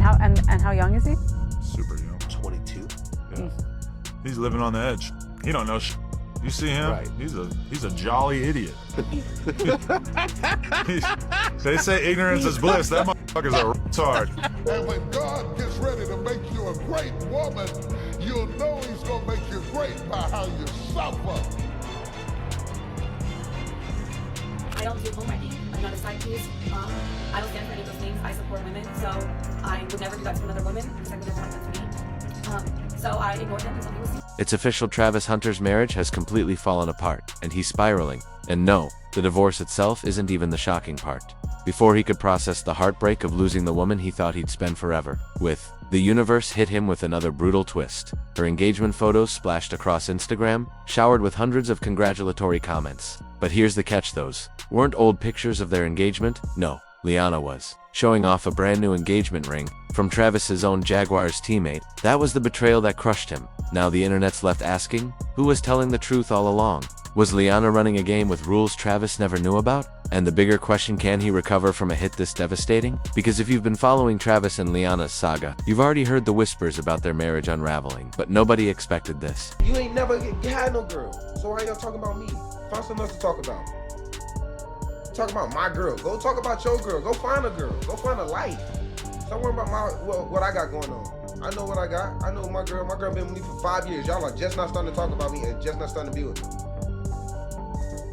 And how young is he? Super young. 22. Yeah. He's living on the edge. He don't know shit. You see him? Right. He's a jolly idiot. They say ignorance is bliss. That motherfucker's a retard. And when God gets ready to make you a great woman, you'll know he's gonna make you great by how you suffer. I don't do homewrecking. I'm not a side piece. I don't stand for any of those things. I support women, so I would never do that to another woman because I would never want that to me. So I ignored him until he was. It's official, Travis Hunter's marriage has completely fallen apart, and he's spiraling. And no, the divorce itself isn't even the shocking part. Before he could process the heartbreak of losing the woman he thought he'd spend forever with, the universe hit him with another brutal twist. Her engagement photos splashed across Instagram, showered with hundreds of congratulatory comments. But here's the catch, those weren't old pictures of their engagement. No, Liana was showing off a brand new engagement ring from Travis's own Jaguars teammate. That was the betrayal that crushed him. Now the internet's left asking, who was telling the truth all along? Was Liana running a game with rules Travis never knew about? And the bigger question, can he recover from a hit this devastating? Because if you've been following Travis and Liana's saga, you've already heard the whispers about their marriage unraveling, but nobody expected this. You ain't never had no girl, so why y'all talking about me? Find something else to talk about. Talk about my girl. Go talk about your girl. Go find a girl. Go find a life. Stop worrying about what I got going on. I know what I got. I know my girl. My girl been with me for 5 years. Y'all are just not starting to talk about me and just not starting to be with me.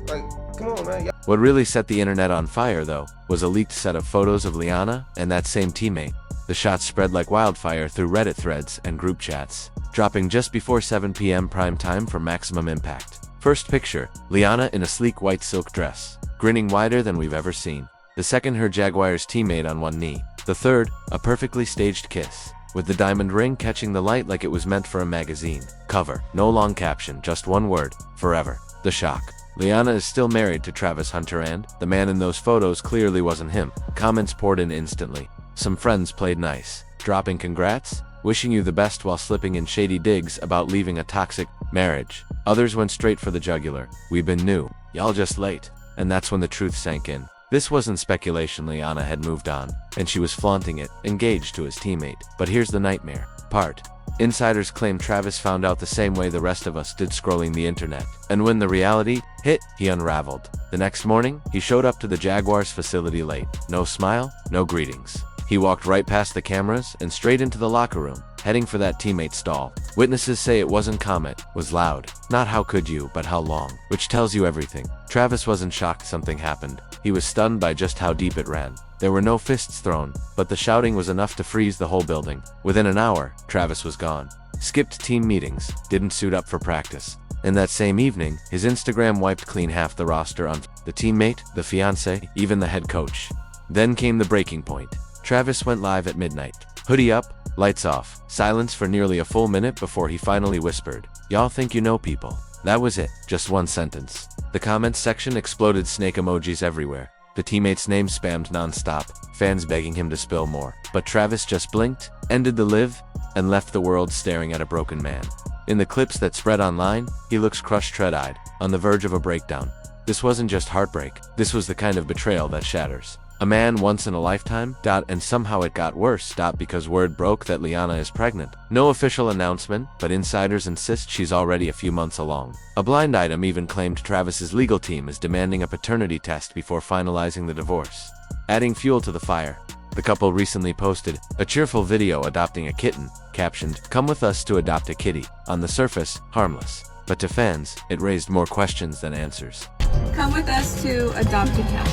Like, come on, man. What really set the internet on fire, though, was a leaked set of photos of Liana and that same teammate. The shots spread like wildfire through Reddit threads and group chats, dropping just before 7 p.m. prime time for maximum impact. First picture, Liana in a sleek white silk dress, grinning wider than we've ever seen. The second, her Jaguars teammate on one knee. The third, a perfectly staged kiss, with the diamond ring catching the light like it was meant for a magazine cover. No long caption, just one word: forever. The shock. Liana is still married to Travis Hunter, and the man in those photos clearly wasn't him. Comments poured in instantly. Some friends played nice, dropping congrats, wishing you the best while slipping in shady digs about leaving a toxic marriage. Others went straight for the jugular. We've been new, y'all just late. And that's when the truth sank in. This wasn't speculation. Liana had moved on, and she was flaunting it, engaged to his teammate. But here's the nightmare part. Insiders claim Travis found out the same way the rest of us did, scrolling the internet. And when the reality hit, he unraveled. The next morning, he showed up to the Jaguars facility late. No smile, no greetings. He walked right past the cameras and straight into the locker room, heading for that teammate's stall. Witnesses say it wasn't Comet, was loud. Not how could you, but how long. Which tells you everything. Travis wasn't shocked something happened. He was stunned by just how deep it ran. There were no fists thrown, but the shouting was enough to freeze the whole building. Within an hour, Travis was gone. Skipped team meetings, didn't suit up for practice. And that same evening, his Instagram wiped clean half the roster on the teammate, the fiancé, even the head coach. Then came the breaking point. Travis went live at midnight. Hoodie up, lights off, silence for nearly a full minute before he finally whispered, "Y'all think you know people." That was it, just one sentence. The comments section exploded, snake emojis everywhere. The teammate's name spammed non-stop, fans begging him to spill more. But Travis just blinked, ended the live, and left the world staring at a broken man. In the clips that spread online, he looks crushed, tread-eyed, on the verge of a breakdown. This wasn't just heartbreak, this was the kind of betrayal that shatters. A man once in a lifetime, and somehow it got worse, because word broke that Liana is pregnant. No official announcement, but insiders insist she's already a few months along. A blind item even claimed Travis's legal team is demanding a paternity test before finalizing the divorce. Adding fuel to the fire, the couple recently posted a cheerful video adopting a kitten, captioned, "Come with us to adopt a kitty." On the surface, harmless. But to fans, it raised more questions than answers. Come with us to adopt a cat.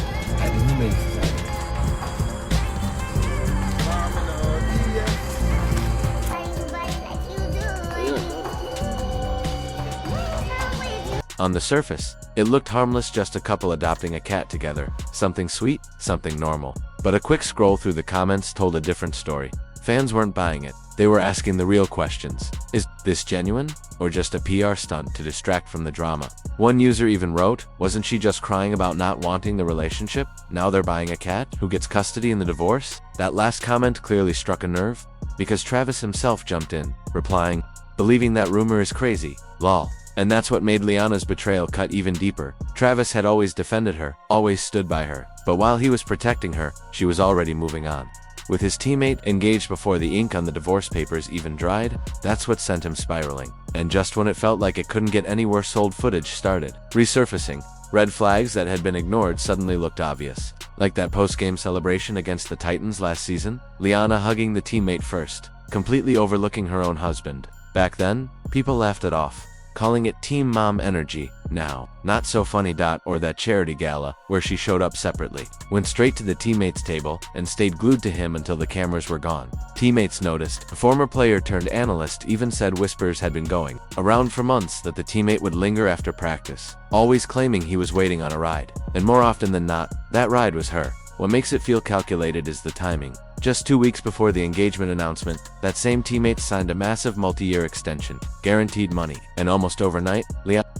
On the surface, it looked harmless, just a couple adopting a cat together. Something sweet, something normal. But a quick scroll through the comments told a different story. Fans weren't buying it. They were asking the real questions. Is this genuine, or just a PR stunt to distract from the drama? One user even wrote, "Wasn't she just crying about not wanting the relationship? Now they're buying a cat? Who gets custody in the divorce?" That last comment clearly struck a nerve, because Travis himself jumped in, replying, "Believing that rumor is crazy, lol." And that's what made Liana's betrayal cut even deeper. Travis had always defended her, always stood by her. But while he was protecting her, she was already moving on. With his teammate engaged before the ink on the divorce papers even dried, that's what sent him spiraling. And just when it felt like it couldn't get any worse, old footage started resurfacing. Red flags that had been ignored suddenly looked obvious. Like that post-game celebration against the Titans last season, Liana hugging the teammate first, completely overlooking her own husband. Back then, people laughed it off, calling it Team Mom energy. Now, not so funny. Or that charity gala, where she showed up separately, went straight to the teammate's table, and stayed glued to him until the cameras were gone. Teammates noticed. A former player turned analyst even said whispers had been going around for months that the teammate would linger after practice, always claiming he was waiting on a ride. And more often than not, that ride was her. What makes it feel calculated is the timing. Just 2 weeks before the engagement announcement, that same teammate signed a massive multi-year extension, guaranteed money, and almost overnight,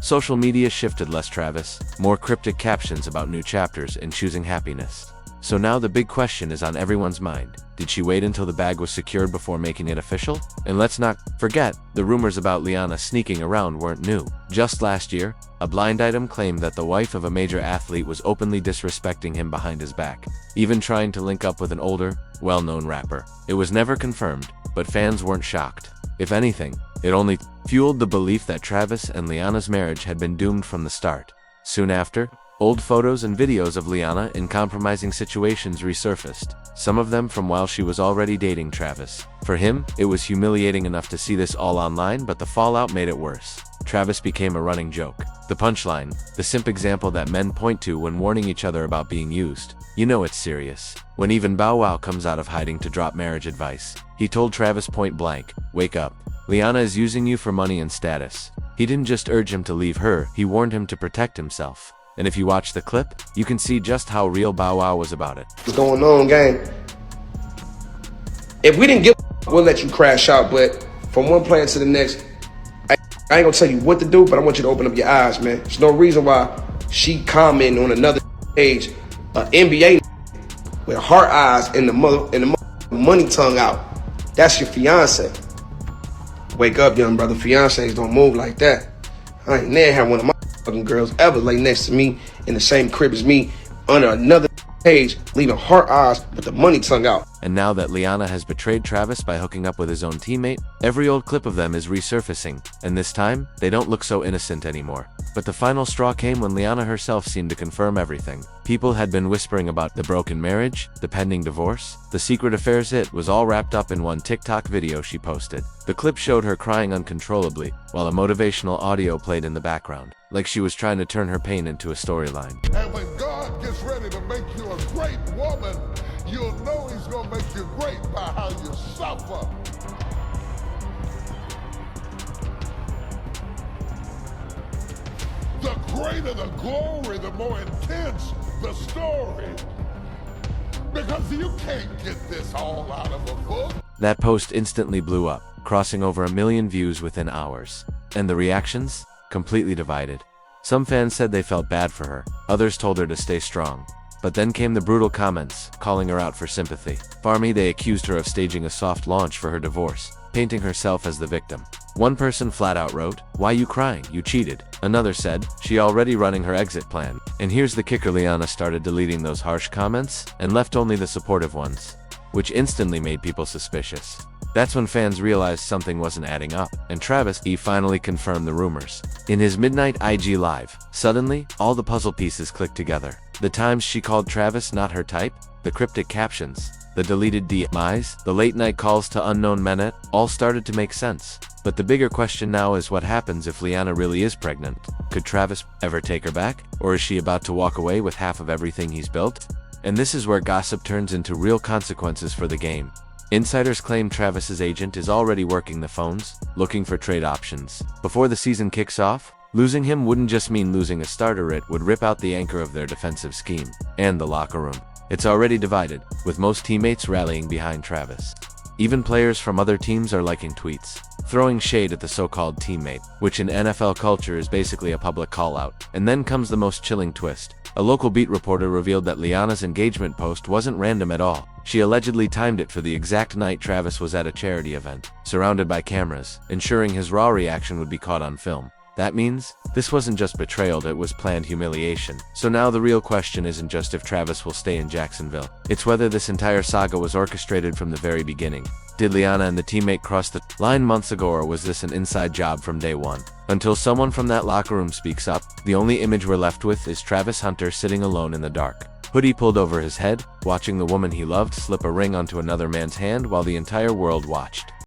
social media shifted. Less Travis, more cryptic captions about new chapters in choosing happiness. So now the big question is on everyone's mind. Did she wait until the bag was secured before making it official? And let's not forget, the rumors about Liana sneaking around weren't new. Just last year, a blind item claimed that the wife of a major athlete was openly disrespecting him behind his back, even trying to link up with an older, well-known rapper. It was never confirmed, but fans weren't shocked. If anything, it only fueled the belief that Travis and Liana's marriage had been doomed from the start. Soon after, old photos and videos of Liana in compromising situations resurfaced, some of them from while she was already dating Travis. For him, it was humiliating enough to see this all online, but the fallout made it worse. Travis became a running joke. The punchline, the simp example that men point to when warning each other about being used. You know it's serious. When even Bow Wow comes out of hiding to drop marriage advice, he told Travis point blank, "Wake up. Liana is using you for money and status." He didn't just urge him to leave her, he warned him to protect himself. And if you watch the clip, you can see just how real Bow Wow was about it. What's going on, gang? If we didn't give a, we'll let you crash out, but from one player to the next, I ain't gonna tell you what to do, but I want you to open up your eyes, man. There's no reason why she commenting on another page, NBA with heart eyes and the money tongue out. That's your fiance. Wake up, young brother. Fiancés don't move like that. I ain't never had one of my fucking girls ever lay next to me in the same crib as me under another page, leaving heart eyes with the money tongue out. And now that Liana has betrayed Travis by hooking up with his own teammate, every old clip of them is resurfacing, and this time, they don't look so innocent anymore. But the final straw came when Liana herself seemed to confirm everything. People had been whispering about the broken marriage, the pending divorce, the secret affairs. It was all wrapped up in one TikTok video she posted. The clip showed her crying uncontrollably, while a motivational audio played in the background, like she was trying to turn her pain into a storyline. And when God gets ready to make you a great woman, you'll know he's gonna make you great by how you suffer. The greater the glory, the more intense the story. Because you can't get this all out of a book. That post instantly blew up, crossing over 1 million views within hours. And the reactions? Completely divided. Some fans said they felt bad for her, others told her to stay strong. But then came the brutal comments, calling her out for sympathy. Farmy, they accused her of staging a soft launch for her divorce, painting herself as the victim. One person flat out wrote, "Why you crying? You cheated." Another said, "She already running her exit plan." And here's the kicker, Liana started deleting those harsh comments, and left only the supportive ones, which instantly made people suspicious. That's when fans realized something wasn't adding up, and Travis, he finally confirmed the rumors. In his midnight IG live, suddenly, all the puzzle pieces clicked together. The times she called Travis not her type, the cryptic captions, the deleted DMs, the late-night calls to unknown men, all started to make sense. But the bigger question now is what happens if Liana really is pregnant? Could Travis ever take her back? Or is she about to walk away with half of everything he's built? And this is where gossip turns into real consequences for the game. Insiders claim Travis's agent is already working the phones, looking for trade options. Before the season kicks off, losing him wouldn't just mean losing a starter, it would rip out the anchor of their defensive scheme, and the locker room. It's already divided, with most teammates rallying behind Travis. Even players from other teams are liking tweets, throwing shade at the so-called teammate, which in NFL culture is basically a public call-out. And then comes the most chilling twist. A local beat reporter revealed that Liana's engagement post wasn't random at all. She allegedly timed it for the exact night Travis was at a charity event, surrounded by cameras, ensuring his raw reaction would be caught on film. That means, this wasn't just betrayal, it was planned humiliation. So now the real question isn't just if Travis will stay in Jacksonville. It's whether this entire saga was orchestrated from the very beginning. Did Liana and the teammate cross the line months ago, or was this an inside job from day one? Until someone from that locker room speaks up, the only image we're left with is Travis Hunter sitting alone in the dark. Hoodie pulled over his head, watching the woman he loved slip a ring onto another man's hand while the entire world watched.